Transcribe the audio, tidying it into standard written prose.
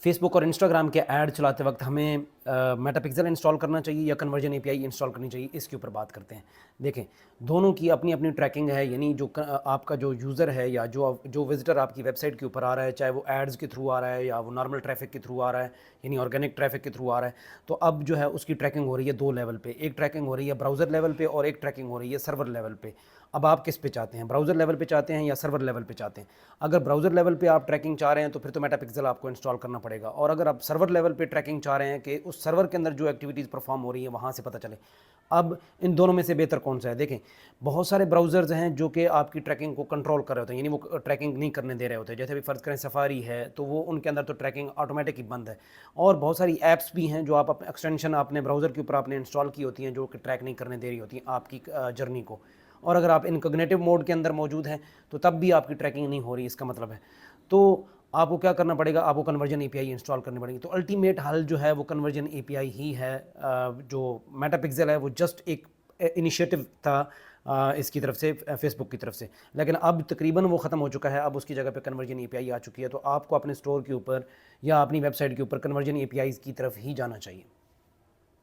Face بک اور Instagram کے add چلاتے وقت ہمیں میٹا پکسل انسٹال کرنا چاہیے یا کنورژن اے پی آئی انسٹال کرنی چاہیے، اس کے اوپر بات کرتے ہیں۔ دیکھیں دونوں کی اپنی اپنی ٹریکنگ ہے، یعنی جو آپ کا جو یوزر ہے یا جو وزٹر آپ کی ویب سائٹ کے اوپر آ رہا ہے، چاہے وہ ایڈز کے تھرو آ رہا ہے یا وہ نارمل ٹریفک کے تھرو آ رہا ہے، یعنی آرگینک ٹریفک کے تھرو آ رہا ہے، تو اب جو ہے اس کی ٹریکنگ ہو رہی ہے دو لیول پہ، ایک ٹریکنگ ہو رہی ہے براؤزر لیول پہ اور ایک ٹریکنگ ہو رہی ہے سرور لیول پہ۔ اب آپ کس پہ چاہتے ہیں، براؤزر لیول پہ چاہتے ہیں یا سرور لیول پہ چاہتے ہیں؟ اگر براؤزر لیول پہ آپ ٹریکنگ چاہ رہے ہیں تو پھر تو میٹا پکسل آپ کو انسٹال کرنا پڑے گا، اور اگر آپ سرور لیول پہ ٹریکنگ چاہ رہے ہیں کہ اس سرور کے اندر جو ایکٹیویٹیز پرفارم ہو رہی ہیں وہاں سے پتہ چلے، اب ان دونوں میں سے بہتر کون سا ہے؟ دیکھیں بہت سارے براؤزرز ہیں جو کہ آپ کی ٹریکنگ کو کنٹرول کر رہے ہوتے ہیں، یعنی وہ ٹریکنگ نہیں کرنے دے رہے ہوتے، جیسے بھی فرض کریں سفاری ہے تو وہ ان کے اندر تو ٹریکنگ آٹومیٹک ہی بند ہے، اور بہت ساری ایپس بھی ہیں جو آپ ایکسٹینشن اپنے براؤزر کے اوپر آپ نے انسٹال کی ہوتی ہیں جو کہ ٹریک نہیں کرنے دے رہی ہوتی ہیں آپ کی جرنی کو، اور اگر آپ انکوگنیٹو موڈ کے اندر موجود ہیں تو تب بھی آپ کی ٹریکنگ نہیں ہو رہی، اس کا مطلب ہے تو آپ کو کیا کرنا پڑے گا، آپ کو کنورژن اے پی آئی انسٹال کرنی پڑے گی۔ تو الٹیمیٹ حل جو ہے وہ کنورژن اے پی آئی ہی ہے۔ جو میٹا پکسل ہے وہ جسٹ ایک انیشیٹو تھا اس کی طرف سے، فیس بک کی طرف سے، لیکن اب تقریباً وہ ختم ہو چکا ہے، اب اس کی جگہ پہ کنورژن اے پی آئی آ چکی ہے، تو آپ کو اپنے اسٹور کے اوپر یا اپنی ویب سائٹ کے اوپر کنورژن اے پی آئیز کی طرف ہی جانا چاہیے۔